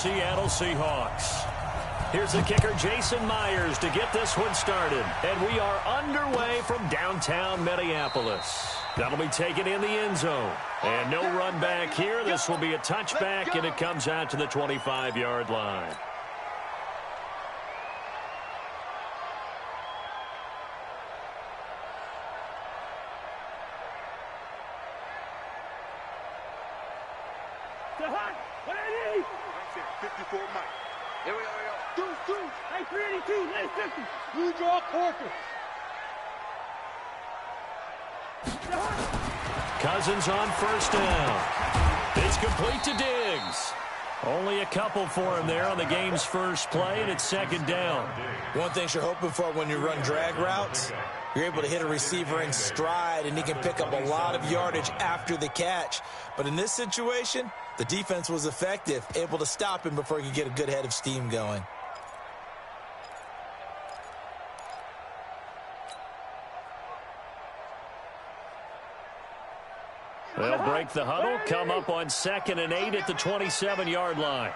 Seattle Seahawks. Here's the kicker, Jason Myers, to get this one started. And we are underway from downtown Minneapolis. That'll be taken in the end zone. And no run back here. This will be a touchback, and it comes out to the 25-yard line. What I need? 54 Mike. Here we go. Two. Hey, 382. Hey, 50. Blue draw quarter. Cousins on first down. It's complete to Diggs. Only a couple for him there on the game's first play, and it's second down. One thing you're hoping for when you run drag routes, you're able to hit a receiver in stride, and he can pick up a lot of yardage after the catch. But in this situation, the defense was effective, able to stop him before he could get a good head of steam going. They'll break the huddle, come up on 2nd and 8 at the 27-yard line.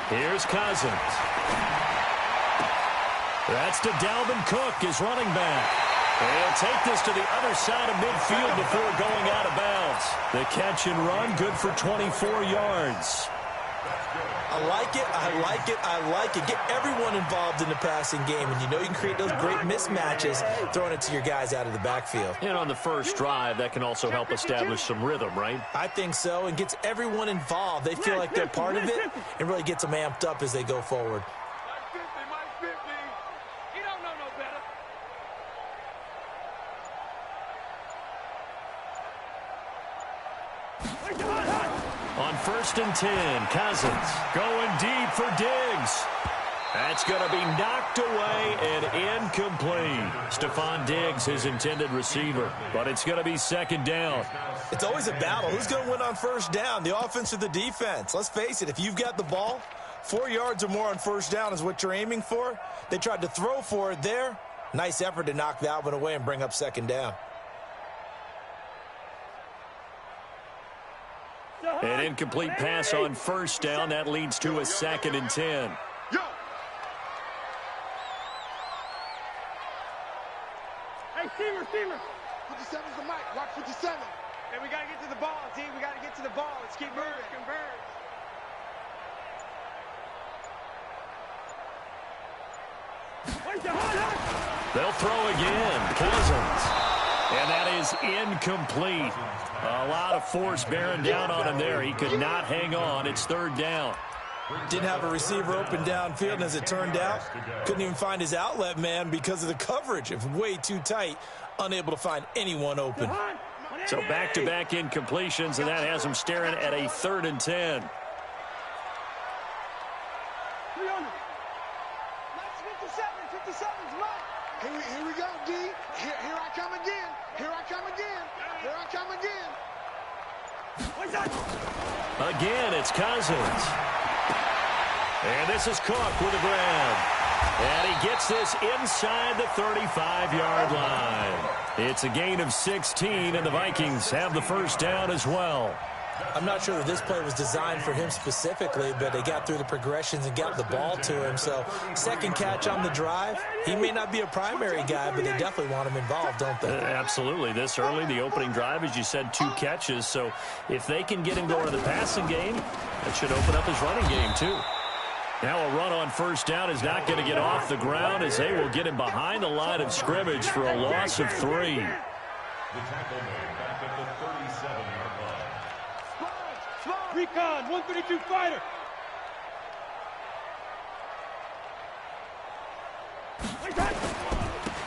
Here's Cousins. That's to Dalvin Cook, his running back. He'll take this to the other side of midfield before going out of bounds. The catch and run, good for 24 yards. I like it. Get everyone involved in the passing game, and you know you can create those great mismatches throwing it to your guys out of the backfield. And on the first drive, that can also help establish some rhythm, right? I think so, and gets everyone involved. They feel like they're part of it, and really gets them amped up as they go forward. Mike 50. You don't know no better. On 1st and 10, Cousins going deep for Diggs. That's going to be knocked away and incomplete. Stephon Diggs, his intended receiver, but it's going to be second down. It's always a battle. Who's going to win on first down, the offense or the defense? Let's face it, if you've got the ball, 4 yards or more on first down is what you're aiming for. They tried to throw for it there. Nice effort to knock that one away and bring up second down. An incomplete pass on first down. That leads to a 2nd and 10. Yo. Hey, Steamer. 57's the mic. Watch 57. Hey, we got to get to the ball, team. We got to get to the ball. Let's keep moving. Converge. They'll throw again. Cousins. And that is incomplete. A lot of force bearing down on him there. He could not hang on. It's third down. Didn't have a receiver open downfield, and as it turned out, couldn't even find his outlet man because of the coverage. It was way too tight, unable to find anyone open. So back-to-back incompletions, and that has him staring at a 3rd and 10. Here we go, D. Here I come again. Again, it's Cousins. And this is Cook with a grab. And he gets this inside the 35-yard line. It's a gain of 16, and the Vikings have the first down as well. I'm not sure that this play was designed for him specifically, but they got through the progressions and got the ball to him. So, second catch on the drive. He may not be a primary guy, but they definitely want him involved, don't they? Absolutely. This early, the opening drive, as you said, 2 catches. So, if they can get him going to the passing game, that should open up his running game, too. Now a run on first down is not going to get off the ground as they will get him behind the line of scrimmage for a loss of 3. The tackle made back at the 37-yard line. Small. Recon, 132 fighter.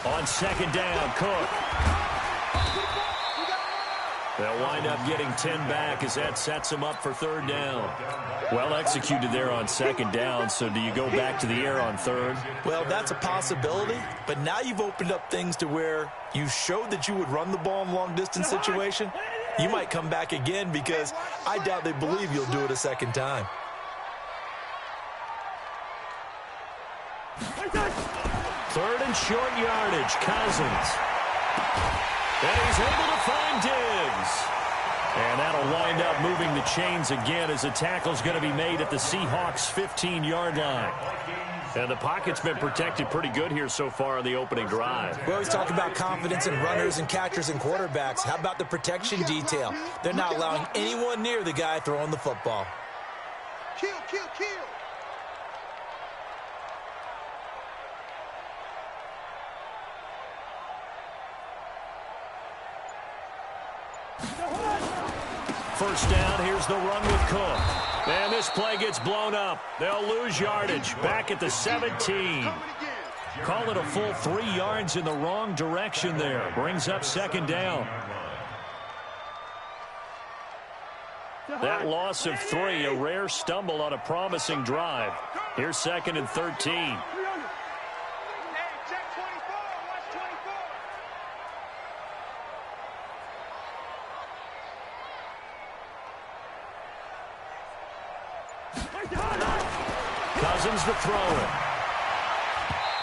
On second down, Cook. They'll wind up getting 10 back as that sets him up for third down. Well executed there on second down, so do you go back to the air on third? Well, that's a possibility, but now you've opened up things to where you showed that you would run the ball in long-distance situation. You might come back again because I doubt they believe you'll do it a second time. Third and short yardage, Cousins. And he's able to find Diggs. wind up moving the chains again as the tackle's going to be made at the Seahawks' 15-yard line. And the pocket's been protected pretty good here so far in the opening drive. We always talk about confidence in runners and catchers and quarterbacks. How about the protection detail? They're not allowing anyone near the guy throwing the football. Kill, kill, kill. First down, here's the run with Cook. And this play gets blown up. They'll lose yardage back at the 17. Call it a full 3 yards in the wrong direction there. Brings up second down. That loss of 3, a rare stumble on a promising drive. Here's second and 13. Cousins to throw it.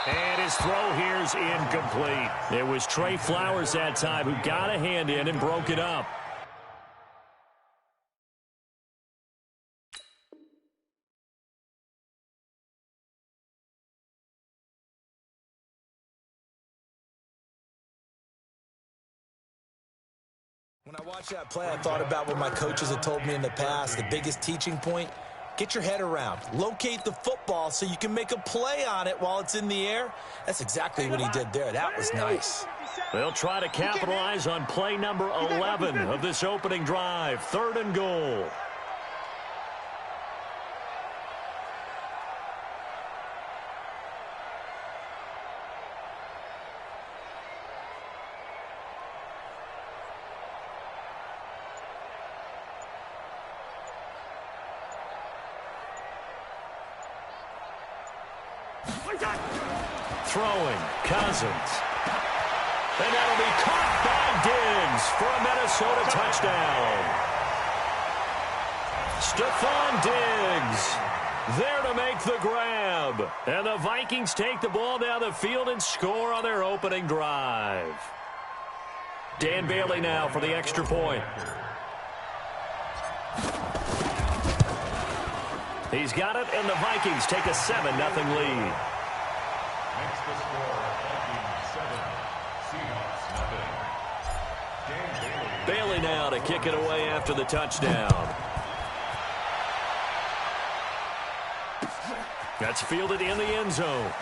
And his throw here's incomplete. It was Trey Flowers that time who got a hand in and broke it up. When I watched that play, I thought about what my coaches had told me in the past. The biggest teaching point: get your head around. Locate the football so you can make a play on it while it's in the air. That's exactly what he did there. That was nice. They'll try to capitalize on play number 11 of this opening drive. 3rd and goal. Throwing, Cousins. And that'll be caught by Diggs for a Minnesota touchdown. Stephon Diggs there to make the grab. And the Vikings take the ball down the field and score on their opening drive. Dan Bailey now for the extra point. He's got it, and the Vikings take a 7-0 lead. Makes the score Vikings 7, Seahawks 0. Bailey now to kick it away after the touchdown. That's fielded in the end zone.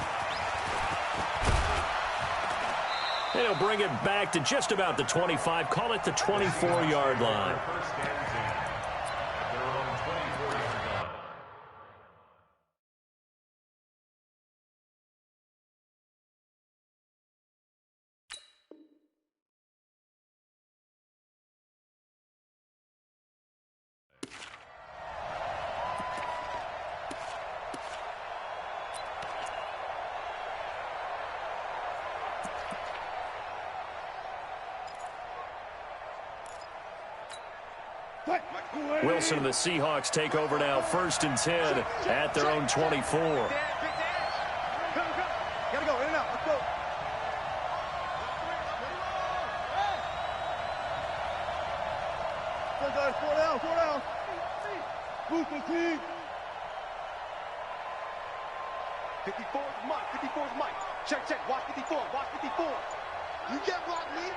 And he'll bring it back to just about the 25. Call it the 24-yard line. Wilson and the Seahawks take over now, 1st and 10 at their own 24. Gotta go, in and out, let's go. Go guys, 4 down. Boost the team. 54's Mike. Check, watch 54. You can't block me.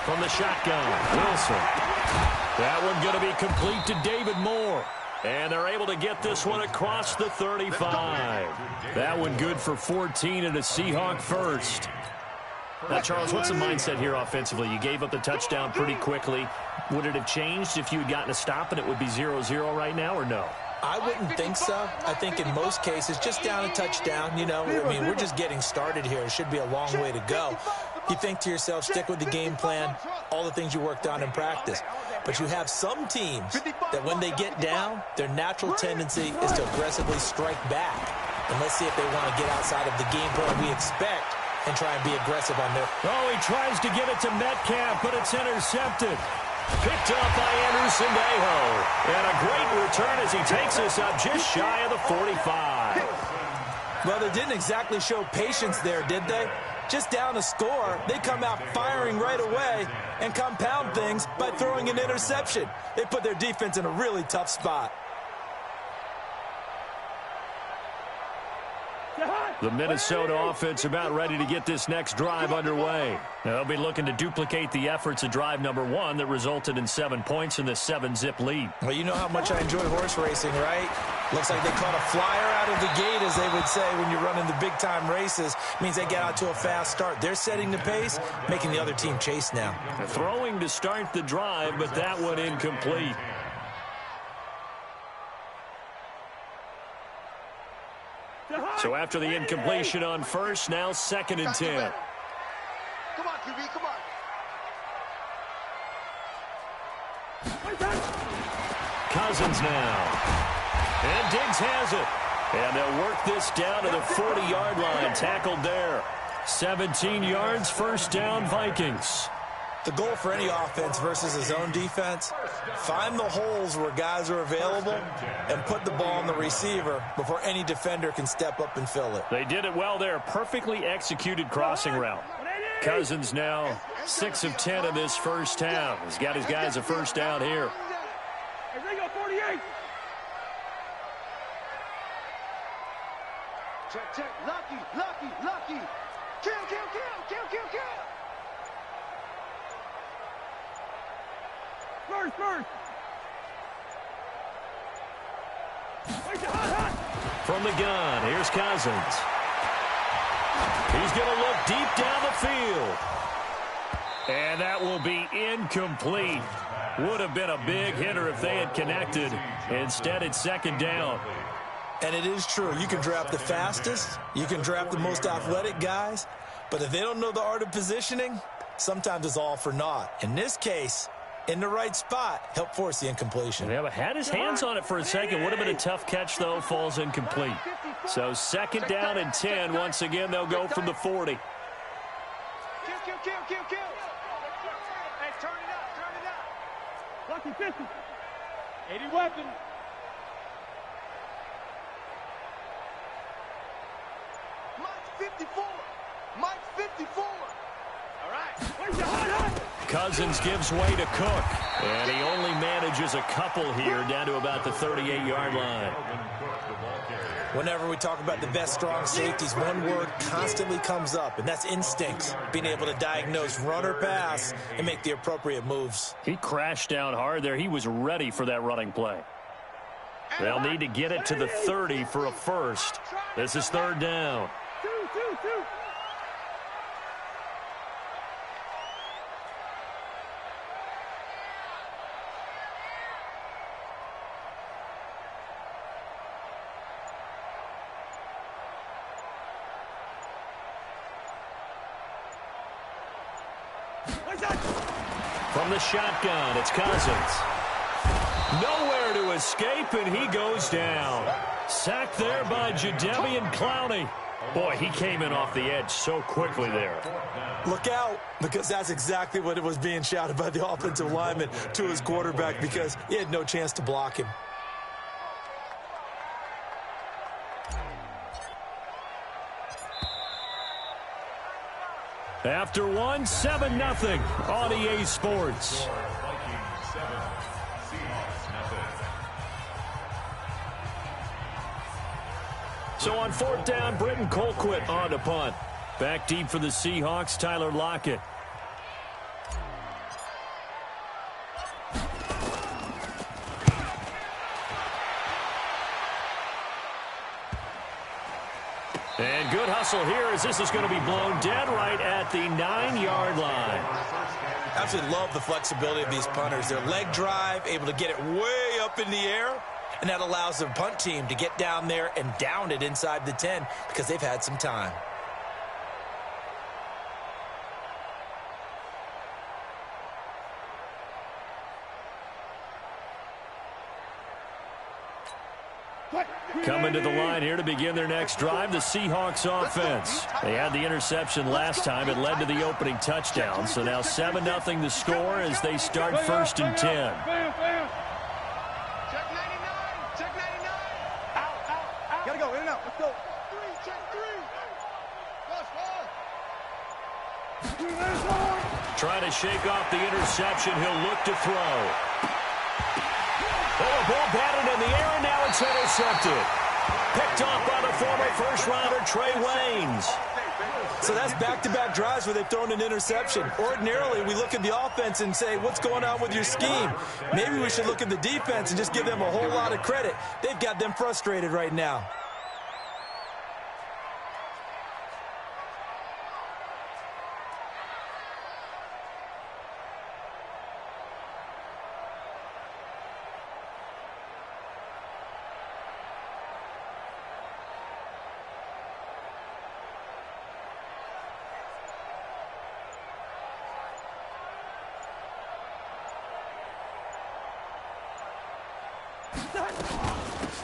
From the shotgun, Wilson. That one going to be complete to David Moore. And they're able to get this one across the 35. That one good for 14 and a Seahawk first. Now, Charles, what's the mindset here offensively? You gave up the touchdown pretty quickly. Would it have changed if you had gotten a stop and it would be 0-0 right now, or no? I wouldn't think so. I think in most cases, just down a touchdown, you know, I mean, we're just getting started here. It should be a long way to go. You think to yourself, stick with the game plan, all the things you worked on in practice. But you have some teams that when they get down, their natural tendency is to aggressively strike back. And let's see if they want to get outside of the game plan we expect and try and be aggressive on their... Oh, he tries to get it to Metcalf, but it's intercepted. Picked up by Anderson Aho. And a great return as he takes us up just shy of the 45. Well, they didn't exactly show patience there, did they? just down a score, they come out firing right away and compound things by throwing an interception. They put their defense in a really tough spot. The Minnesota offense about ready to get this next drive underway. They'll be looking to duplicate the efforts of drive number 1 that resulted in 7 points in the 7-zip lead. Well, you know how much I enjoy horse racing, right? Looks like they caught a flyer out of the gate, as they would say when you're running the big-time races. Means they get out to a fast start. They're setting the pace, making the other team chase now. Throwing to start the drive, but that one incomplete. So after the incompletion on first, now 2nd and 10. Come on, QB, come on. Cousins now. And Diggs has it. And they'll work this down to the 40-yard line. Tackled there. 17 yards, first down, Vikings. The goal for any offense versus his own defense, find the holes where guys are available and put the ball on the receiver before any defender can step up and fill it. They did it well there. Perfectly executed crossing route. Cousins now 6 of 10 in this first half. He's got his guys a first down here. Hey, Ringo, 48. Check. Lucky. Kill. First. From the gun, here's Cousins. He's going to look deep down the field. And that will be incomplete. Would have been a big hitter if they had connected. Instead, it's 2nd down. And it is true. You can draft the fastest. You can draft the most athletic guys. But if they don't know the art of positioning, sometimes it's all for naught. In this case, in the right spot, help force the incompletion. Yeah, but had his hands on it for a second. Would have been a tough catch, though. Falls incomplete. So 2nd down and 10. Once again, they'll go from the 40. Kill. Hey, turn it up. Lucky 50. 80 weapon. Mike's 54. All right. Where's the hot? Cousins gives way to Cook. And he only manages a couple here down to about the 38-yard line. Whenever we talk about the best strong safeties, one word constantly comes up, and that's instinct. Being able to diagnose run or pass and make the appropriate moves. He crashed down hard there. He was ready for that running play. They'll need to get it to the 30 for a first. This is 3rd down. Two. From the shotgun, it's Cousins. Nowhere to escape, and he goes down. Sacked there by Jadeveon Clowney. Boy, he came in off the edge so quickly there. Look out, because that's exactly what it was being shouted by the offensive lineman to his quarterback, because he had no chance to block him. After 7-0 on EA Sports. So on 4th down, Britton Colquitt on to punt. Back deep for the Seahawks, Tyler Lockett. And good hustle here as this is going to be blown dead right at the 9-yard line. Absolutely love the flexibility of these punters. Their leg drive, able to get it way up in the air, and that allows the punt team to get down there and down it inside the 10 because they've had some time. Coming to the line here to begin their next drive, the Seahawks offense. They had the interception last time. It led to the opening touchdown. So now 7-0 the score as they start 1st and 10. Check 99. Out. Gotta go, in and out. Let's go. Check 3. Watch ball. Trying to shake off the interception. He'll look to throw. Oh, a ball batted in the air, and now it's intercepted. Picked off by the former first-rounder Trey Waynes. So that's back-to-back drives where they've thrown an interception. Ordinarily, we look at the offense and say, what's going on with your scheme? Maybe we should look at the defense and just give them a whole lot of credit. They've got them frustrated right now.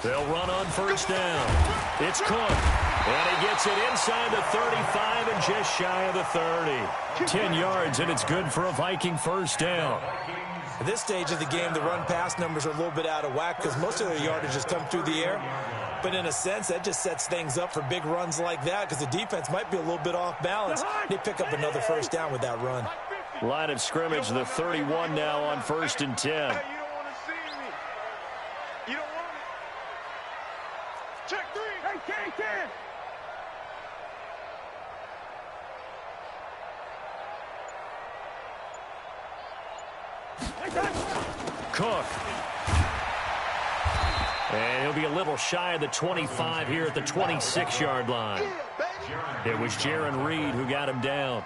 They'll run on first down. It's Cook. And he gets it inside the 35 and just shy of the 30. 10 yards, and it's good for a Viking first down. At this stage of the game, the run-pass numbers are a little bit out of whack because most of their yardage has come through the air. But in a sense, that just sets things up for big runs like that because the defense might be a little bit off balance. They pick up another first down with that run. Line of scrimmage, the 31 now on 1st and 10. Hey, you don't want to see me. You don't want it. Check 3. Hey, 10. Cook. And he'll be a little shy of the 25 here at the 26-yard line. It was Jaron Reed who got him down.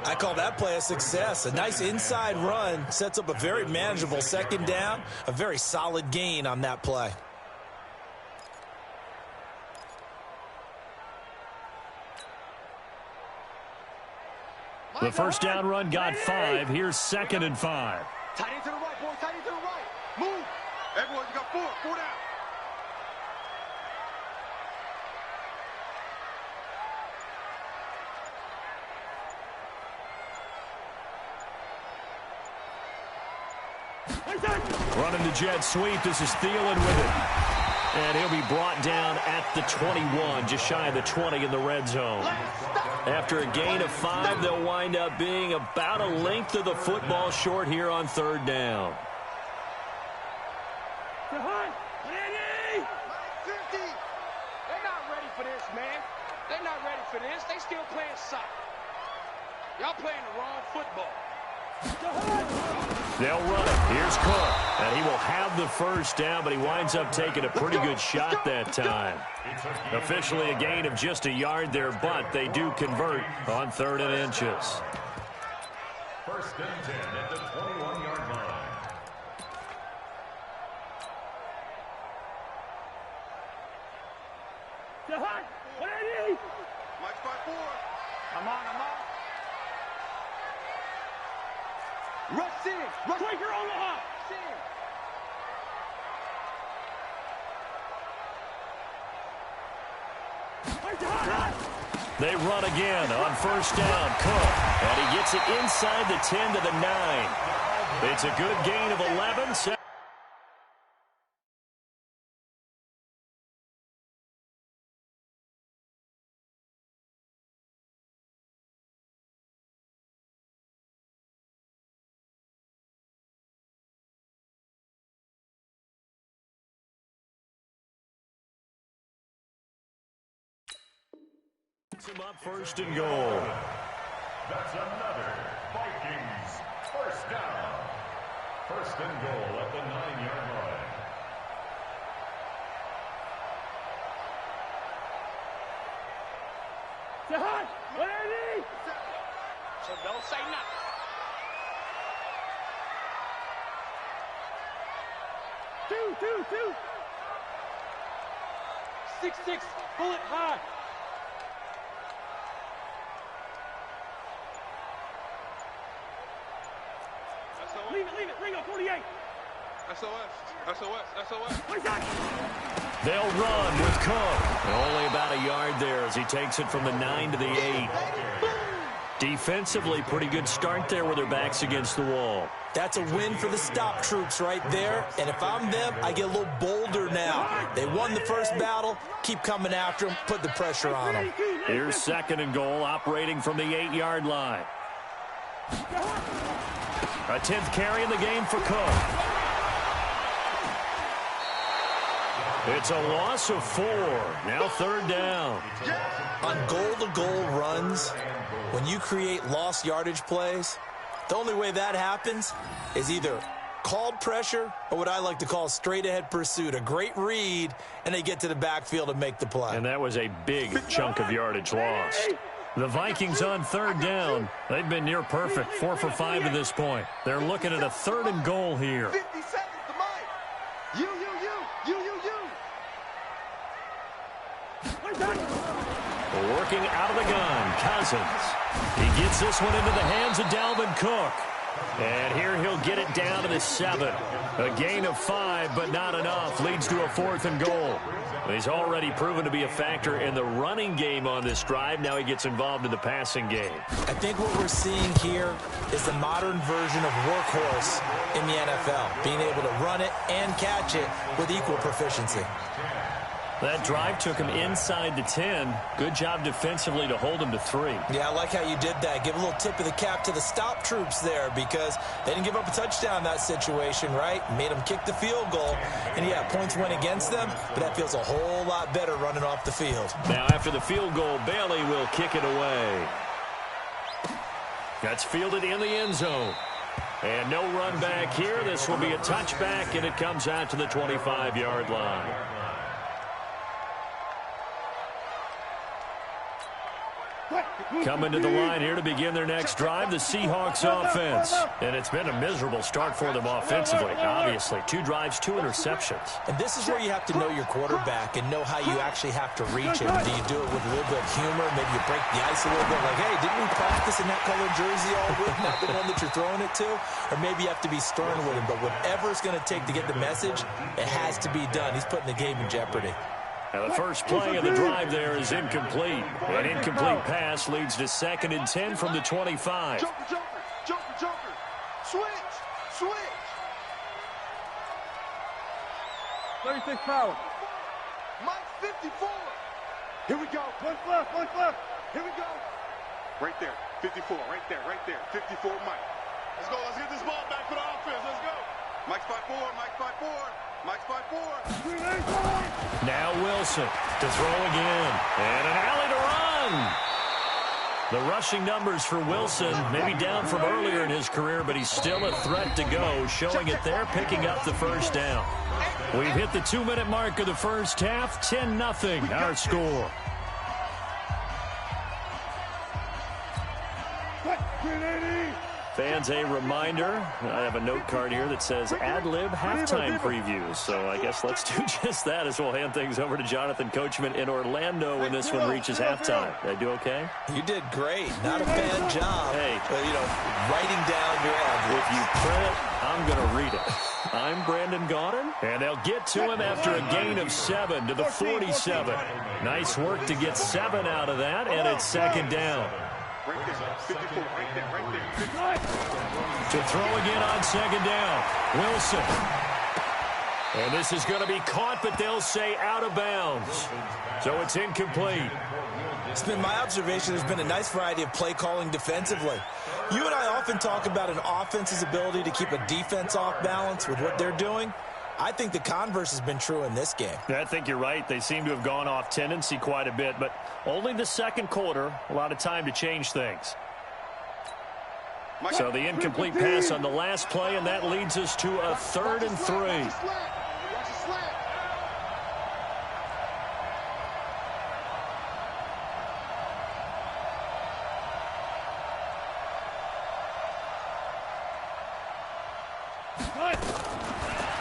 I call that play a success. A nice inside run sets up a very manageable second down. A very solid gain on that play. The first down run got 5. Here's 2nd and 5. Tight end to the right, boy. Tight end to the right. Move. Everyone, you got 4. 4 down. Running the jet sweep. This is Thielen with it. And he'll be brought down at the 21, just shy of the 20 in the red zone. After a gain of 5, they'll wind up being about a length of the football short here on 3rd down. 50. They're not ready for this, man. They're not ready for this. They still playing soccer. Y'all playing the wrong football. They'll run it. Here's Cook. And he will have the first down, but he winds up taking a pretty good shot that time. Officially a gain of just a yard there, but they do convert on 3rd and inches. 1st and 10 at the 21-yard line. Mike's by 4. I'm on. Rush in. Rush. Quaker Omaha. They run again on first down. Cook. And he gets it inside the 10 to the 9. It's a good gain of 11. Him up 1st and goal. That's another Vikings first down. 1st and goal at the 9-yard line. So don't say nothing. 6-6, bullet high. Leave it, Ringo, 48. SOS. They'll run with Cook. Only about a yard there as he takes it from the 9 to the 8. Defensively, pretty good start there with their backs against the wall. That's a win for the stop troops right there. And if I'm them, I get a little bolder now. They won the first battle. Keep coming after them. Put the pressure on them. Here's 2nd and goal, operating from the 8-yard line. A 10th carry in the game for Cook. It's a loss of 4. Now 3rd down. On goal-to-goal runs, when you create lost yardage plays, the only way that happens is either called pressure or what I like to call straight-ahead pursuit. A great read, and they get to the backfield and make the play. And that was a big chunk of yardage lost. The Vikings on 3rd down. They've been near perfect, 4 for 5 to this point. They're looking at a 3rd and goal here. 50 seconds to Mike. You. Working out of the gun, Cousins. He gets this one into the hands of Dalvin Cook. And here he'll get it down to the 7. A gain of 5, but not enough. Leads to a 4th and goal. He's already proven to be a factor in the running game on this drive. Now he gets involved in the passing game. I think what we're seeing here is the modern version of workhorse in the NFL, being able to run it and catch it with equal proficiency. That drive took him inside the 10. Good job defensively to hold him to 3. Yeah, I like how you did that. Give a little tip of the cap to the stop troops there because they didn't give up a touchdown in that situation, right? Made them kick the field goal. And, yeah, points went against them, but that feels a whole lot better running off the field. Now, after the field goal, Bailey will kick it away. That's fielded in the end zone. And no run back here. This will be a touchback, and it comes out to the 25-yard line. Coming to the line here to begin their next drive, the Seahawks offense. And it's been a miserable start for them offensively, obviously. 2 drives, 2 interceptions. And this is where you have to know your quarterback and know how you actually have to reach him. Do you do it with a little bit of humor? Maybe you break the ice a little bit like, hey, didn't we practice in that colored jersey all week, not the one that you're throwing it to? Or maybe you have to be stern with him. But whatever it's going to take to get the message, it has to be done. He's putting the game in jeopardy. Now the first play of the drive there is incomplete. An incomplete pass leads to 2nd and 10 from the 25. Joker. Switch. 36 power. Mike 54. Here we go. One left. Here we go. Right there. 54. Right there. 54 Mike. Let's go. Let's get this ball back for the offense. Let's go. Mike's 5-4. Mike's 5-4. Mike's 5-4. Now Wilson to throw again. And an alley to run. The rushing numbers for Wilson, maybe down from earlier in his career, but he's still a threat to go, showing it there, picking up the first down. We've hit the 2-minute mark of the first half, 10-0, our score. Fans, a reminder, I have a note card here that says ad-lib halftime previews. So I guess let's do just that as we'll hand things over to Jonathan Coachman in Orlando when this one reaches halftime. Did I do okay? You did great. Not a bad job. Hey, writing down your ad-libs. If you print it, I'm going to read it. I'm Brandon Gaudin, and they'll get to him after a gain of 7 to the 47. Nice work to get 7 out of that, and it's 2nd down. Right there, 54, right there. To throw again on 2nd down, Wilson. And this is going to be caught, but they'll say out of bounds. So it's incomplete. It's been my observation there's been a nice variety of play calling defensively. You and I often talk about an offense's ability to keep a defense off balance with what they're doing. I think the converse has been true in this game. I think you're right. They seem to have gone off tendency quite a bit, but only the 2nd quarter, a lot of time to change things. So the incomplete pass on the last play, and that leads us to a 3rd and 3.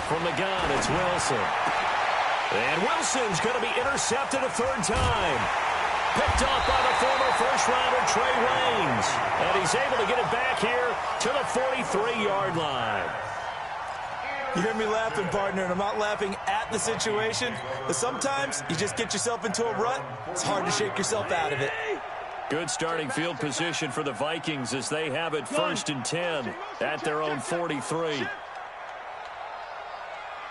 From the gun, it's Wilson. And Wilson's going to be intercepted a 3rd time. Picked off by the former first-rounder Trey Waynes. And he's able to get it back here to the 43-yard line. You hear me laughing, partner, and I'm not laughing at the situation. But sometimes you just get yourself into a rut. It's hard to shake yourself out of it. Good starting field position for the Vikings as they have it 1st and 10 at their own 43.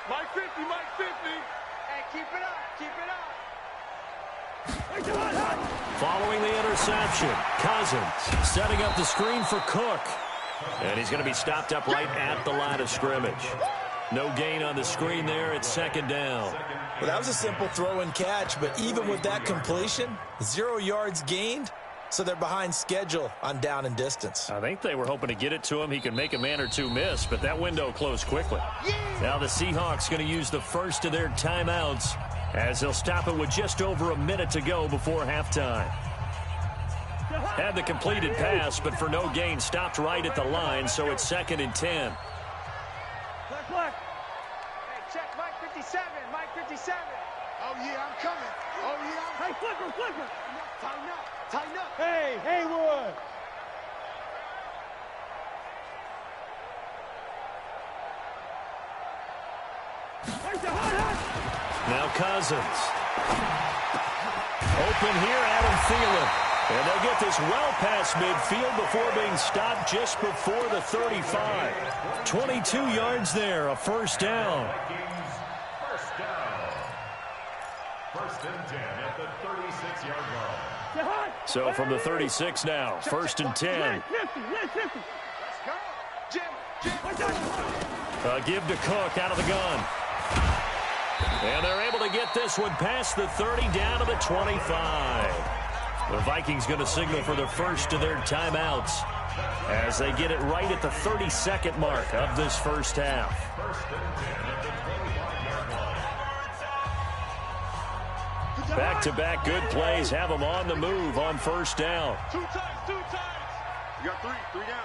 Mike 50. Hey, keep it up. Following the interception, Cousins setting up the screen for Cook. And he's going to be stopped up right at the line of scrimmage. No gain on the screen there. It's second down. Well, that was a simple throw and catch, but even with that completion, 0 yards gained, so they're behind schedule on down and distance. I think they were hoping to get it to him. He could make a man or two miss, but that window closed quickly. Now the Seahawks going to use the first of their timeouts as they'll stop it with just over a minute to go before halftime. Had the completed pass, but for no gain, stopped right at the line, so it's 2nd and 10. Hey, check Mike 57, Mike 57. Oh, yeah, I'm coming. Oh, yeah. Hey, flipper. Tighten up. Hey, Haywood. Now Cousins. Open here, Adam Thielen. And they'll get this well past midfield before being stopped just before the 35. 22 yards there, a first down. First down. 1st and 10 at the 36-yard line. So from the 36 now, 1st and 10. A give to Cook out of the gun. And they're able to get this one past the 30 down to the 25. The Vikings going to signal for the first of their timeouts as they get it right at the 32nd mark of this first half. Back-to-back good plays have them on the move on first down. Two times. You got three down.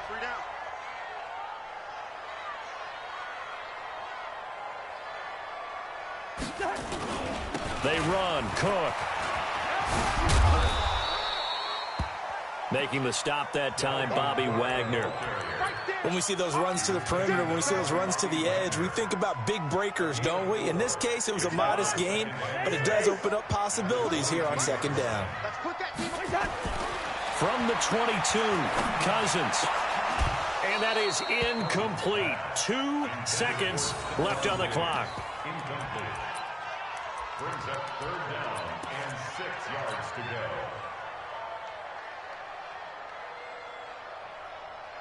They run. Cook. Making the stop that time, Bobby Wagner. When we see those runs to the perimeter, when we see those runs to the edge, we think about big breakers, don't we? In this case, it was a modest gain, but it does open up possibilities here on 2nd down. From the 22, Cousins. And that is incomplete. 2 seconds left on the clock. Incomplete. Brings up 3rd down and 6 yards to go.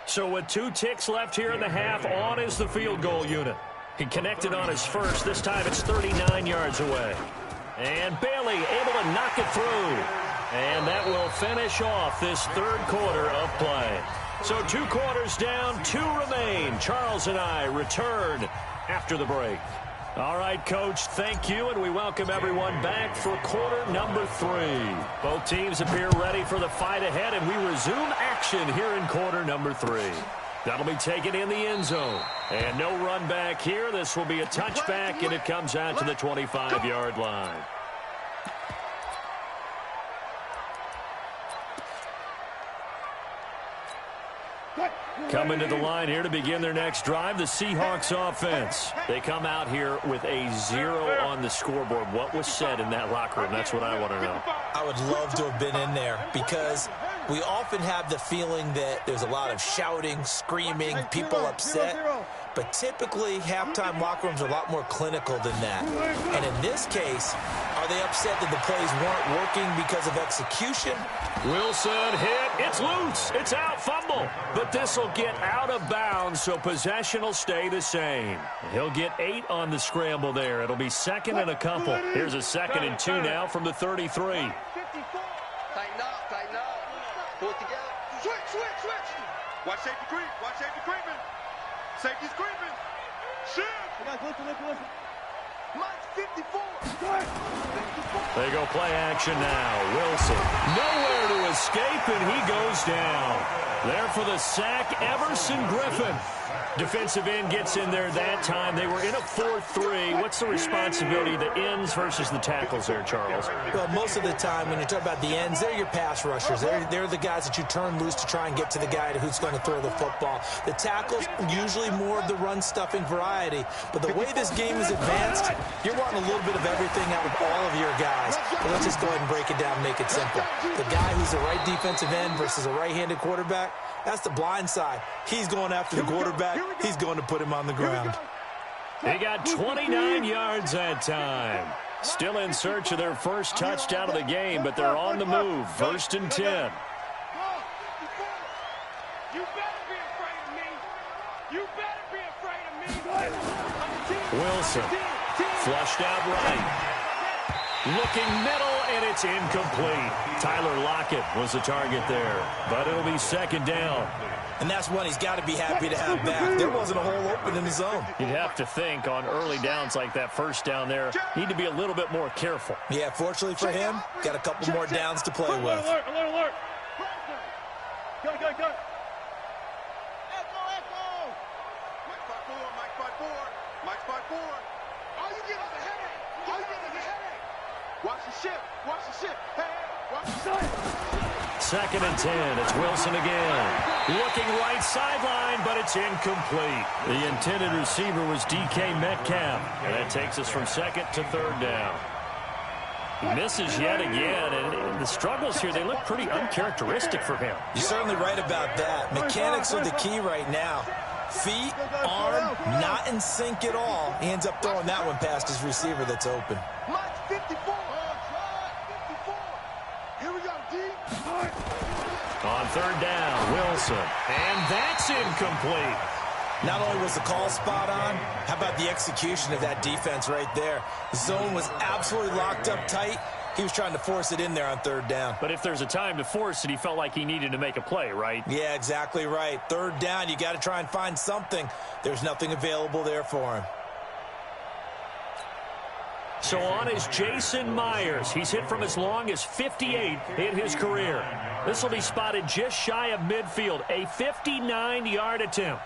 So with 2 ticks left here in the half, on is the field goal unit. He connected on his first. This time it's 39 yards away. And Bailey able to knock it through. And that will finish off this 3rd quarter of play. So 2 quarters down, 2 remain. Charles and I return after the break. All right, Coach, thank you, and we welcome everyone back for quarter number 3. Both teams appear ready for the fight ahead, and we resume action here in quarter number 3. That'll be taken in the end zone. And no run back here. This will be a touchback, and it comes out to the 25-yard line. Coming to the line here to begin their next drive, the Seahawks offense. They come out here with a 0 on the scoreboard. What was said in that locker room? That's what I want to know. I would love to have been in there because we often have the feeling that there's a lot of shouting, screaming, people upset. But typically, halftime locker rooms are a lot more clinical than that. And in this case, are they upset that the plays weren't working because of execution? Wilson hit. It's loose. It's out. Fumble. But this will get out of bounds, so possession will stay the same. He'll get 8 on the scramble there. It'll be 2nd and a couple. Here's a 2nd and 2 now from the 33. Tighten up. Pull it together. Switch. Watch safety creeping. Safety's creeping. Shit. Listen. Mike 54. They go play action now. Wilson nowhere to escape, and he goes down. There for the sack, Everson Griffin. Defensive end gets in there that time. They were in a 4-3. What's the responsibility of the ends versus the tackles there, Charles? Well, most of the time when you talk about the ends, they're your pass rushers. They're the guys that you turn loose to try and get to the guy who's going to throw the football. The tackles, usually more of the run-stuffing variety. But the way this game is advanced, you're wanting a little bit of everything out of all of your guys. But let's just go ahead and break it down and make it simple. The guy who's the right defensive end versus a right-handed quarterback, that's the blind side. He's going after the quarterback. He's going to put him on the ground. He got 29 yards that time. Still in search of their first touchdown of the game, but they're on the move. 1st and 10. You better be afraid of me. You better be afraid of me. Wilson, flushed out right. Looking middle, and it's incomplete. Tyler Lockett was the target there, but it'll be second down. And that's one he's got to be happy to have back. There wasn't a hole open in the zone. You'd have to think on early downs like that first down there, need to be a little bit more careful. Yeah, fortunately for him, got a couple more downs to play with. Alert, alert, alert. Go, go, go. Echo, echo. Mike 5-4, Mike 5-4. All you get is a headache. All you get is a headache. Watch the ship, watch the ship. Hey, watch the ship. Second and 10, it's Wilson again. Looking right sideline, but it's incomplete. The intended receiver was DK Metcalf, and that takes us from second to third down. He misses yet again, and the struggles here, they look pretty uncharacteristic for him. You're certainly right about that. Mechanics are the key right now. Feet, arm, not in sync at all. He ends up throwing that one past his receiver that's open. Mike 54. 54. Here we go, D. On third down, Wilson, and that's incomplete. Not only was the call spot on, how about the execution of that defense right there? The zone was absolutely locked up tight. He was trying to force it in there on third down. But if there's a time to force it, he felt like he needed to make a play, right? Yeah, exactly right. Third down, you got to try and find something. There's nothing available there for him. So on is Jason Myers. He's hit from as long as 58 in his career. This will be spotted just shy of midfield, a 59-yard attempt.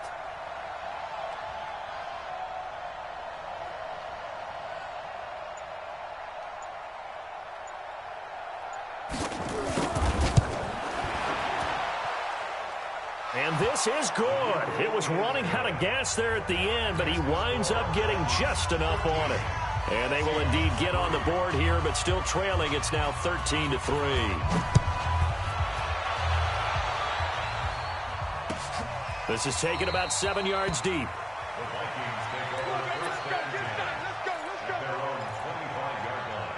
And this is good. It was running out of gas there at the end, but he winds up getting just enough on it. And they will indeed get on the board here, but still trailing. It's now 13-3. This is taken about 7 yards deep. The Vikings take over first and 10 at their own 25-yard line.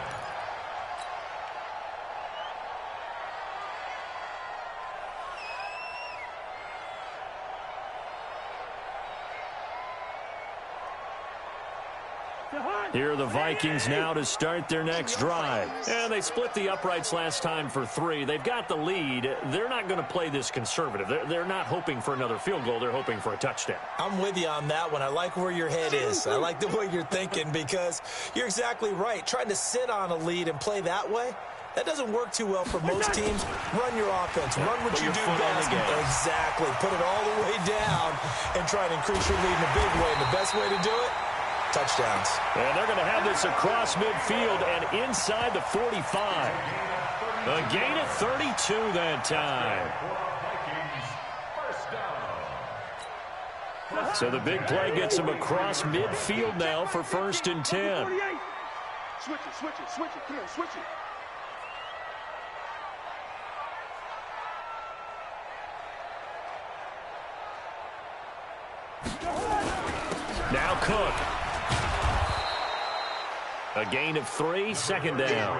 Here are the Vikings now to start their next drive. And they split the uprights last time for 3. They've got the lead. They're not going to play this conservative. They're not hoping for another field goal. They're hoping for a touchdown. I'm with you on that one. I like where your head is. I like the way you're thinking because you're exactly right. Trying to sit on a lead and play that way, that doesn't work too well for most teams. Run your offense. Run what you do best. Exactly. Put it all the way down and try to increase your lead in a big way. And the best way to do it, touchdowns. And they're going to have this across midfield and inside the 45. A gain of 32 that time. So the big play gets him across midfield now for first and 10. Switch it, switch it, switch it. Come on, switch it. Now Cook. A gain of 3, second down.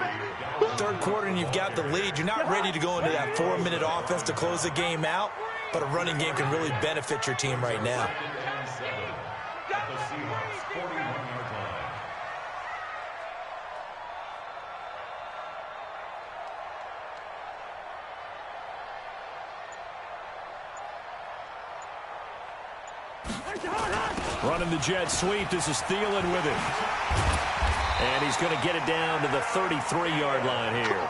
Third quarter and you've got the lead. You're not ready to go into that 4-minute offense to close the game out, but a running game can really benefit your team right now. Running the jet sweep. This is Thielen with it. And he's going to get it down to the 33-yard line here.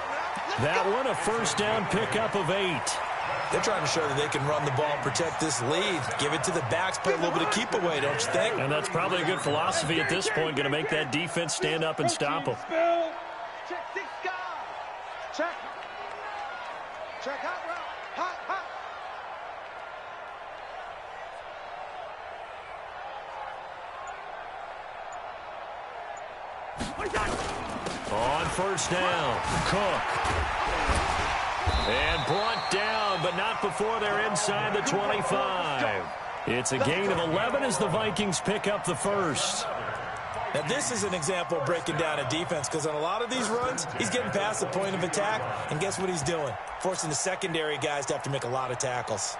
That one, a first down pickup of 8. They're trying to show that they can run the ball and protect this lead. Give it to the backs, play a little bit of keep away, don't you think? And that's probably a good philosophy at this point. Going to make that defense stand up and stop them. Check 6 guys. Check. Check hot route. Hot, hot. On first down, Cook. And brought down, but not before they're inside the 25. It's a gain of 11 as the Vikings pick up the first. Now, this is an example of breaking down a defense because on a lot of these runs, he's getting past the point of attack, and guess what he's doing? Forcing the secondary guys to have to make a lot of tackles.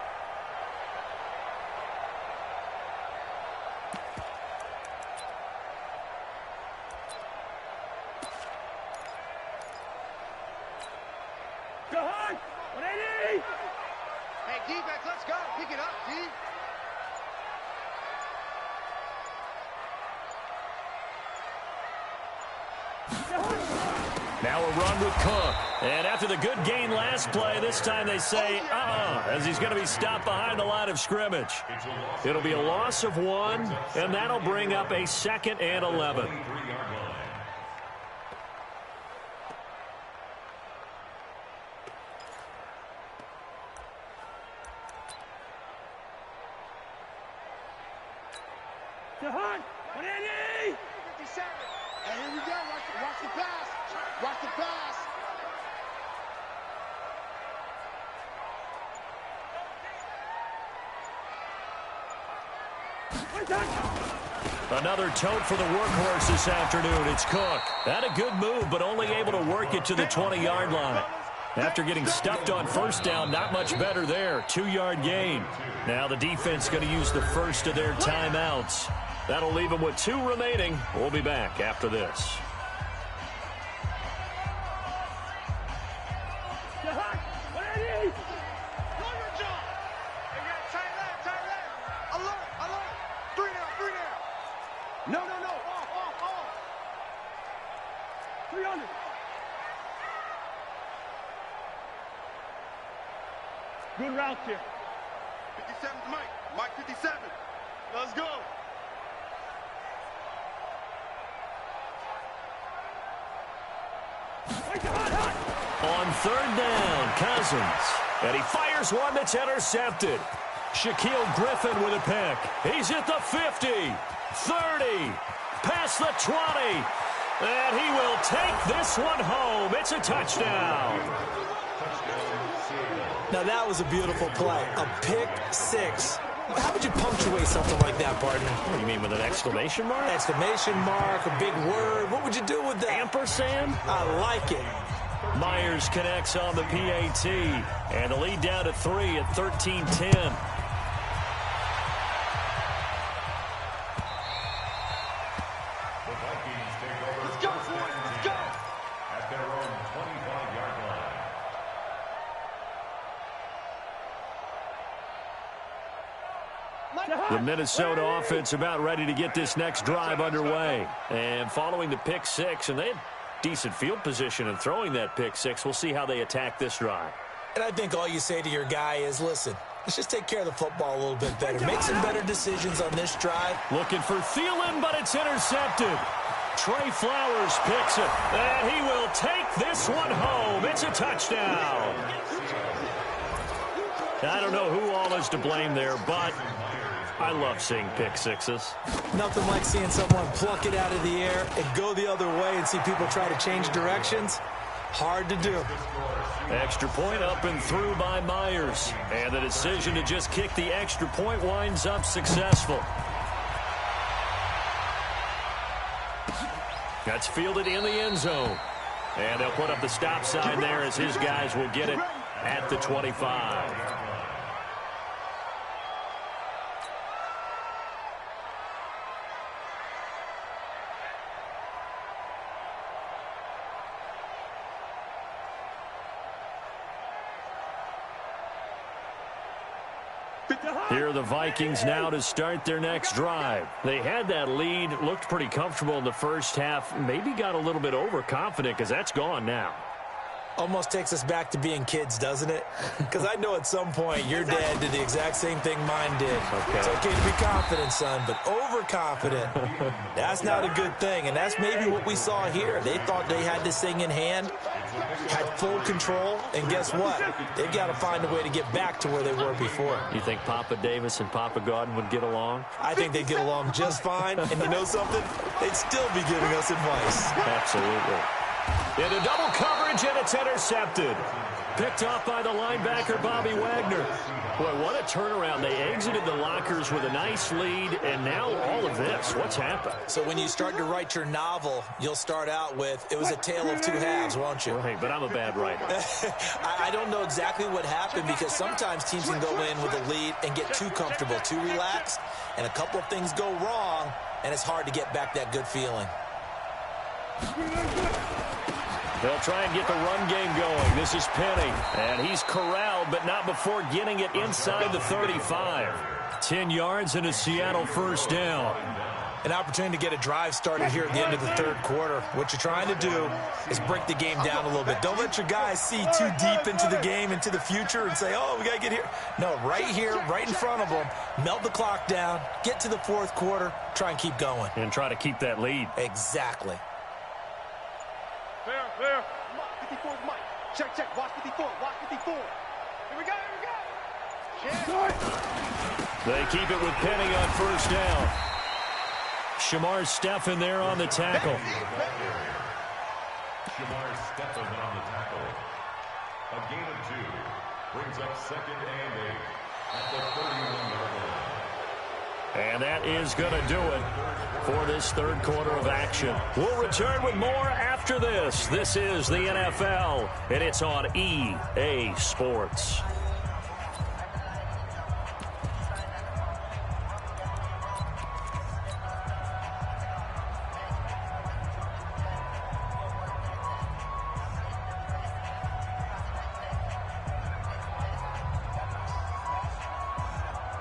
defense, let's go. Pick it up, D. Now a run with Cook. And after the good gain last play, this time they say, as he's going to be stopped behind the line of scrimmage. It'll be a loss of 1, and that'll bring up a 2nd and 11. Hunt, 180! 57. Hey, here we go. Watch the pass. Watch the pass. Another tote for the workhorse this afternoon. It's Cook. Had a good move, but only able to work it to the 20-yard line. After getting stuffed on first down, not much better there. 2-yard gain. Now the defense going to use the first of their timeouts. That'll leave them with 2 remaining. We'll be back after this. Good route here. 57's Mike. Mike 57. Let's go. On 3rd down, Cousins. And he fires one that's intercepted. Shaquille Griffin with a pick. He's at the 50, 30, past the 20. And he will take this one home. It's a touchdown. Now, that was a beautiful play. A pick 6. How would you punctuate something like that, partner? What do you mean, with an exclamation mark? Exclamation mark, a big word. What would you do with that? Ampersand? I like it. Myers connects on the PAT. And the lead down to 3 at 13-10. The Minnesota offense about ready to get this next drive underway. And following the pick 6, and they had decent field position in throwing that pick 6. We'll see how they attack this drive. And I think all you say to your guy is, listen, let's just take care of the football a little bit better. Make some better decisions on this drive. Looking for Thielen, but it's intercepted. Trey Flowers picks it, and he will take this one home. It's a touchdown. I don't know who all is to blame there, but I love seeing pick 6s. Nothing like seeing someone pluck it out of the air and go the other way and see people try to change directions. Hard to do. Extra point up and through by Myers. And the decision to just kick the extra point winds up successful. That's fielded in the end zone. And they'll put up the stop sign there as his guys will get it at the 25. Here are the Vikings now to start their next drive. They had that lead, looked pretty comfortable in the first half, maybe got a little bit overconfident because that's gone now. Almost takes us back to being kids, doesn't it? Because I know at some point your dad did the exact same thing mine did. Okay. It's okay to be confident, son, but overconfident, that's not a good thing. And that's maybe what we saw here. They thought they had this thing in hand, had full control, and guess what? They've got to find a way to get back to where they were before. You think Papa Davis and Papa Godin would get along? I think they'd get along just fine. And you know something? They'd still be giving us advice. Absolutely. Into double coverage, and it's intercepted. Picked off by the linebacker, Bobby Wagner. Boy, what a turnaround. They exited the lockers with a nice lead, and now all of this. What's happened? So when you start to write your novel, you'll start out with, it was a tale of two halves, won't you? Right, but I'm a bad writer. I don't know exactly what happened because sometimes teams can go in with a lead and get too comfortable, too relaxed, and a couple of things go wrong, and it's hard to get back that good feeling. They'll try and get the run game going. This is Penny, and he's corralled, but not before getting it inside the 35. 10 yards and a Seattle first down. An opportunity to get a drive started here at the end of the third quarter. What you're trying to do is break the game down a little bit. Don't let your guys see too deep into the game, into the future, and say, oh, we got to get here. No, right here, right in front of them, melt the clock down, get to the fourth quarter, try and keep going. And try to keep that lead. Exactly. Fair, fair. 54 is Mike. Check, check. Watch 54. Watch 54. Here we go, here we go. They keep it with Penny on first down. Shamar Stephen there on the tackle. Shamar Stephen on the tackle. A gain of 2 brings up 2nd and 8 at the 31-yard line. And that is going to do it for this third quarter of action. We'll return with more after this. This is the NFL, and it's on EA Sports.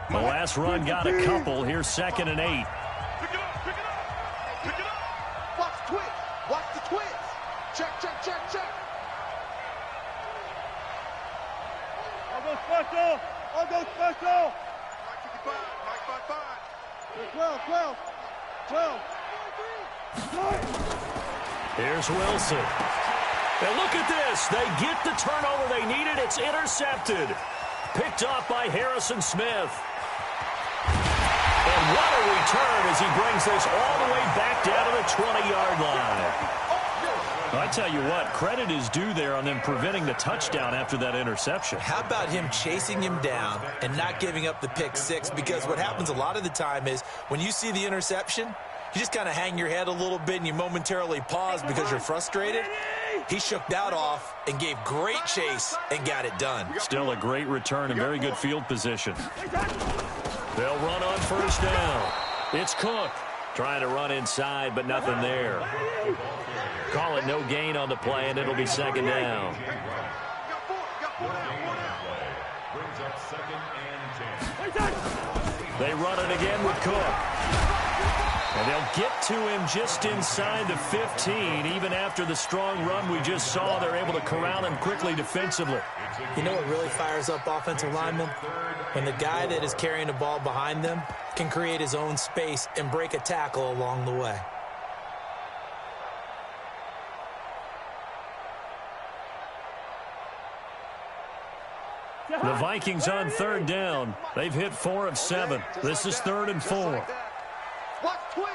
The last run got a couple. Here's 2nd and 8. Pick it up, pick it up, pick it up. Watch the twist, watch the twist. Check, check, check, check. I'll go special, I'll go special. Mike 55, Mike 55. 12. Here's Wilson. And look at this. They get the turnover they needed. It's intercepted. Picked off by Harrison Smith. And what a return as he brings this all the way back down to the 20-yard line. I tell you what, credit is due there on them preventing the touchdown after that interception. How about him chasing him down and not giving up the pick six? Because what happens a lot of the time is when you see the interception, you just kind of hang your head a little bit and you momentarily pause because you're frustrated. He shook that off and gave great chase and got it done. Still a great return and very good field position. They'll run on first down. It's Cook trying to run inside, but nothing there. Call it no gain on the play, and it'll be 2nd down. Brings up 2nd and 10. They run it again with Cook. And they'll get to him just inside the 15. Even after the strong run we just saw, they're able to corral him quickly defensively. You know what really fires up offensive linemen? When the guy that is carrying the ball behind them can create his own space and break a tackle along the way. The Vikings on 3rd down. They've hit 4 of 7. This is 3rd and 4. Watch twist.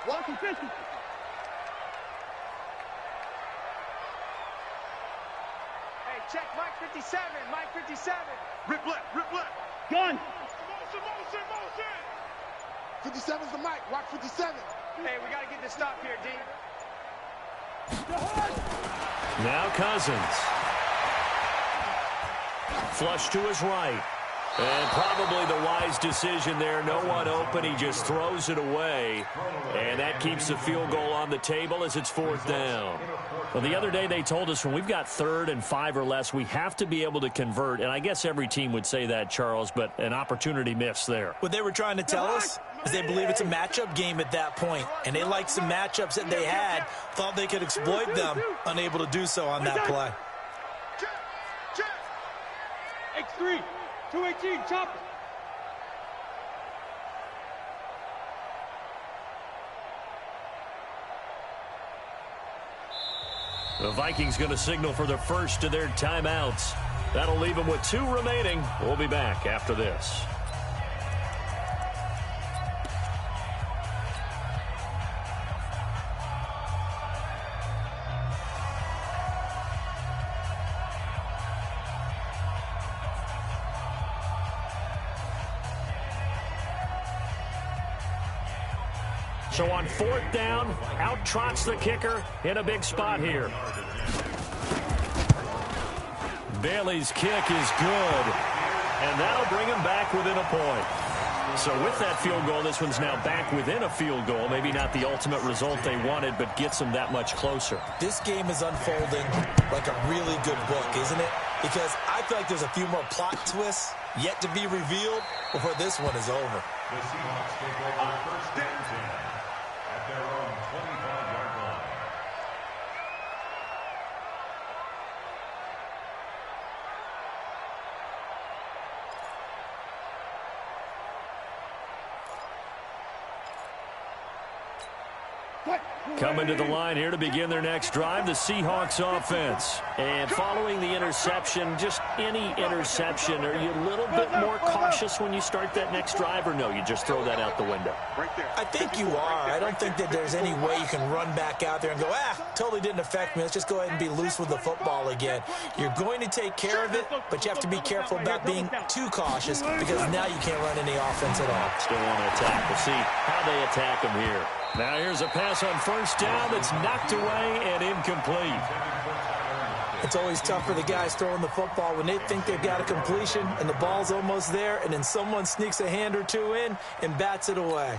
Watch efficiency. Hey, check Mike 57. Mike 57. Rip left. Rip left. Gun. Motion, motion, motion. 57's the Mike. Watch 57. Hey, we got to get this stop here, D. Now Cousins. Flush to his right. And probably the wise decision there. No one open. He just throws it away. And that keeps the field goal on the table as it's 4th down. Well, the other day they told us when we've got 3rd and 5 or less, we have to be able to convert. And I guess every team would say that, Charles, but an opportunity missed there. What they were trying to tell us is they believe it's a matchup game at that point. And they liked some matchups that they had, thought they could exploit them, unable to do so on that play. X3. 218, chop it. The Vikings going to signal for the first of their timeouts. That'll leave them with 2 remaining. We'll be back after this. So on 4th down, out trots the kicker in a big spot here. Bailey's kick is good, and that'll bring him back within a point. So with that field goal, this one's now back within a field goal. Maybe not the ultimate result they wanted, but gets them that much closer. This game is unfolding like a really good book, isn't it? Because I feel like there's a few more plot twists yet to be revealed before this one is over. The Seahawks take over first and 10 at their own 25-yard line. Coming to the line here to begin their next drive, the Seahawks offense. And following the interception, just any interception, are you a little bit more cautious when you start that next drive, or no, you just throw that out the window? I think you are. I don't think that there's any way you can run back out there and go, totally didn't affect me. Let's just go ahead and be loose with the football again. You're going to take care of it, but you have to be careful about being too cautious because now you can't run any offense at all. Still want to attack. We'll see how they attack them here. Now here's a pass on first down that's knocked away and incomplete. It's always tough for the guys throwing the football when they think they've got a completion and the ball's almost there, and then someone sneaks a hand or two in and bats it away.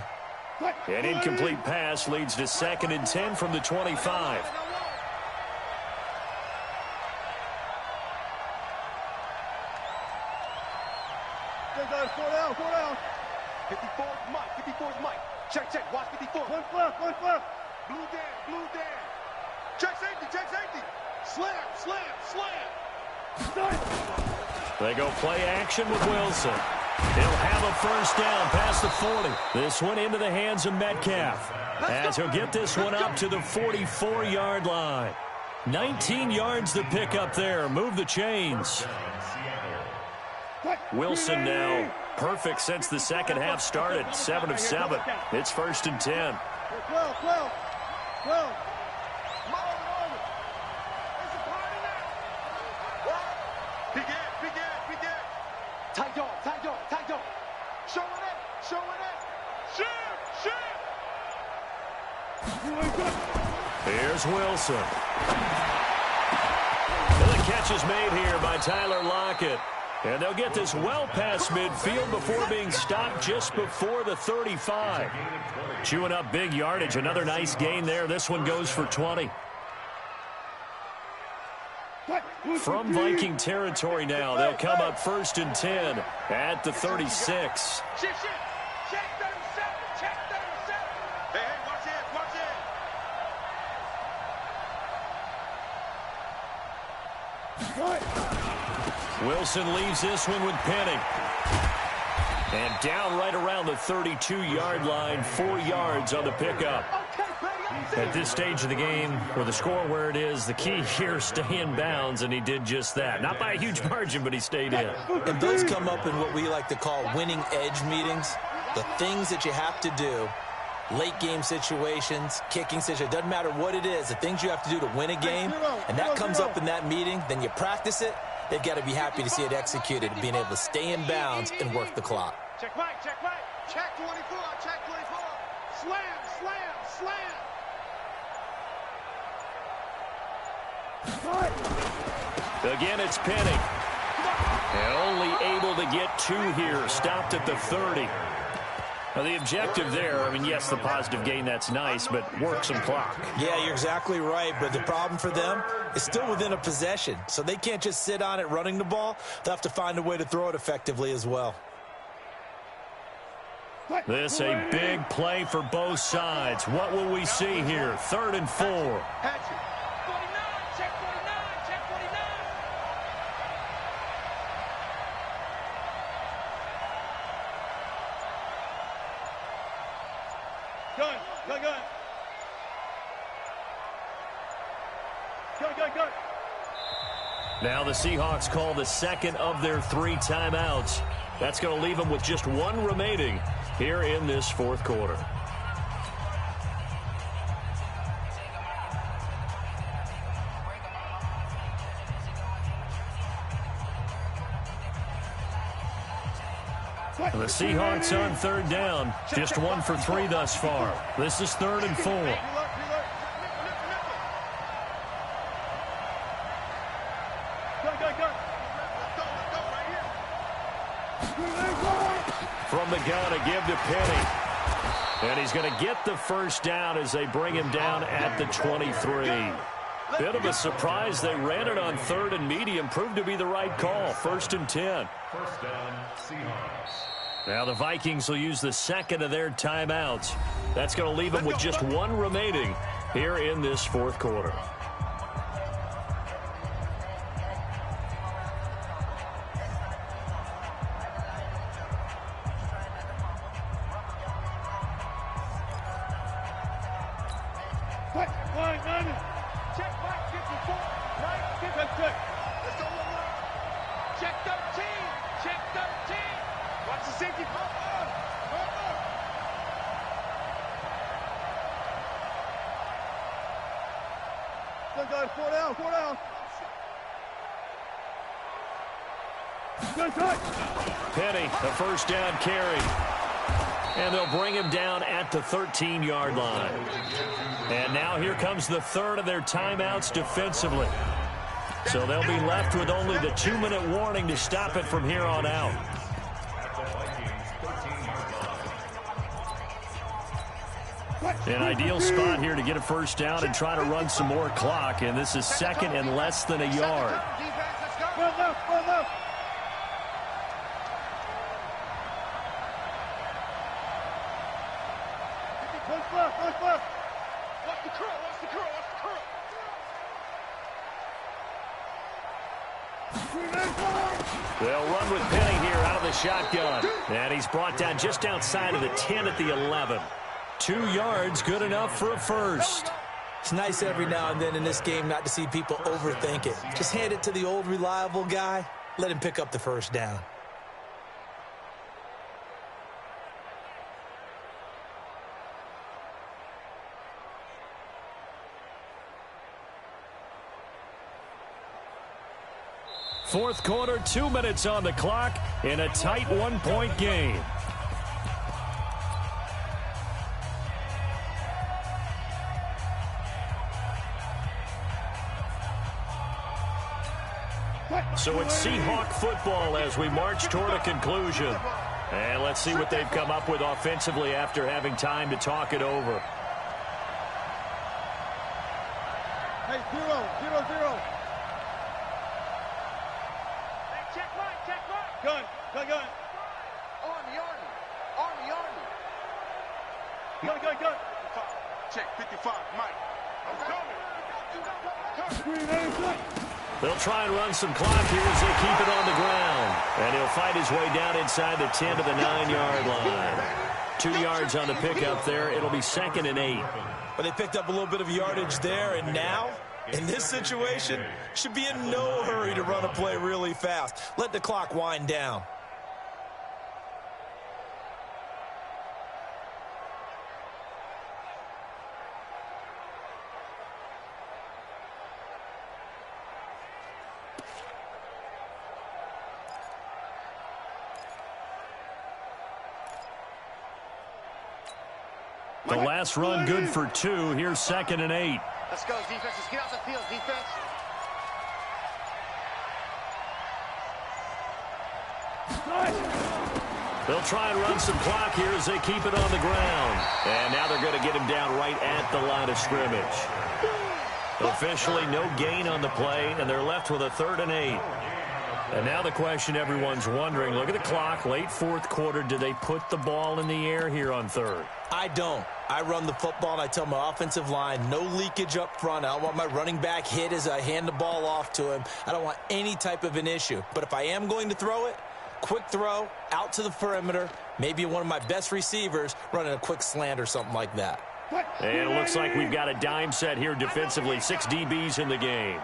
An incomplete pass leads to 2nd and 10 from the 25. Four down. 54 is Mike. 54 is Mike. Check. Watch 54. One left. Blue down. Check safety. Slam. They go play action with Wilson. He'll have a first down past the 40. This one into the hands of Metcalf, as he'll get this one up to the 44-yard line. 19 yards to pick up there. Move the chains. Wilson now perfect since the second half started. 7 of 7. It's 1st and 10. 12. Big end. Tight dog. Show it. Shoot. Here's Wilson. And the catch is made here by Tyler Lockett. And they'll get this well past midfield before being stopped just before the 35. Chewing up big yardage. Another nice gain there. This one goes for 20. From Viking territory now, they'll come up 1st and 10 at the 36. Check 37. Hey, watch it. Wilson leaves this one with Penning. And down right around the 32-yard line, 4 yards on the pickup. At this stage of the game, with the score where it is, the key here, stay in bounds, and he did just that. Not by a huge margin, but he stayed in. And those come up in what we like to call winning edge meetings. The things that you have to do, late game situations, kicking situations, doesn't matter what it is, the things you have to do to win a game, and that comes up in that meeting, then you practice it. They've got to be happy to see it executed, being able to stay in bounds and work the clock. Check Mike. Check 24. Slam. Again, it's Penning. And only able to get 2 here. Stopped at the 30. Now, the objective there, I mean, yes, the positive gain, that's nice, but work some clock. Yeah, you're exactly right, but the problem for them is still within a possession, so they can't just sit on it running the ball. They'll have to find a way to throw it effectively as well. This a big play for both sides. What will we see here? 3rd and 4. Check 49. Gun. Now the Seahawks call the 2nd of their 3 timeouts. That's going to leave them with just 1 remaining here in this 4th quarter. The Seahawks on 3rd down. Just 1 for 3 thus far. This is 3rd and 4. From the gun, a give Penny. And he's going to get the first down as they bring him down at the 23. Bit of a surprise. They ran it on 3rd and medium. Proved to be the right call. 1st and 10. First down, Seahawks. Now the Vikings will use the second of their timeouts. That's going to leave them with just one remaining here in this 4th quarter. Check Mike 54. Right, 56. Let's go, Lamar. Check 13. Check 13. Watch the safety. Good, guys. 4 down, 4 down. Good, good. Penny, the first down carry. And they'll bring him down at the 13-yard line. And now here comes the 3rd of their timeouts defensively. So they'll be left with only the 2-minute warning to stop it from here on out. An ideal spot here to get a first down and try to run some more clock. And this is 2nd and less than a yard. They'll run with Penny here out of the shotgun. And he's brought down just outside of the 10 at the 11. 2 yards, good enough for a first. It's nice every now and then in this game not to see people overthink it. Just hand it to the old reliable guy. Let him pick up the first down. Fourth quarter, 2 minutes on the clock in a tight 1-point game. So it's Seahawk football as we march toward a conclusion. And let's see what they've come up with offensively after having time to talk it over. Hey, 0-0-0. Gun. Army. Gun. Check 55, Mike. I'm coming. They'll try and run some clock here as they keep it on the ground. And he'll fight his way down inside the 10 to the 9-yard line. 2 yards on the pickup there. It'll be 2nd and 8. But they picked up a little bit of yardage there, and now, in this situation, should be in no hurry to run a play really fast. Let the clock wind down. The last run good for 2. Here's 2nd and 8. Let's go, defense. Let's get out the field, defense. They'll try and run some clock here as they keep it on the ground. And now they're going to get him down right at the line of scrimmage. Officially no gain on the play, and they're left with a 3rd and 8. And now the question everyone's wondering, look at the clock, late 4th quarter, do they put the ball in the air here on 3rd? I don't. I run the football, and I tell my offensive line, no leakage up front. I don't want my running back hit as I hand the ball off to him. I don't want any type of an issue. But if I am going to throw it, quick throw, out to the perimeter, maybe one of my best receivers running a quick slant or something like that. And it looks like we've got a dime set here defensively. 6 DBs in the game.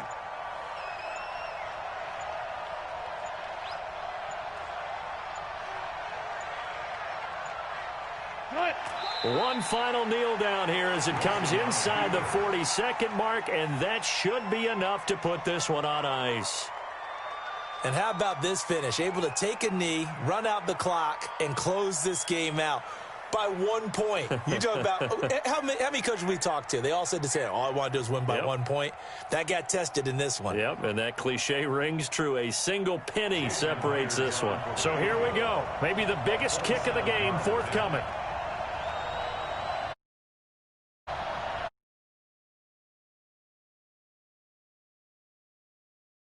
One final kneel down here as it comes inside the 40-second mark, and that should be enough to put this one on ice. And how about this finish? Able to take a knee, run out the clock, and close this game out. by 1 point. You talk about how many coaches we talked to? They all said the same. All I want to do is win by 1 point. That got tested in this one. Yep, and that cliche rings true. A single penny separates this one. So here we go. Maybe the biggest kick of the game forthcoming.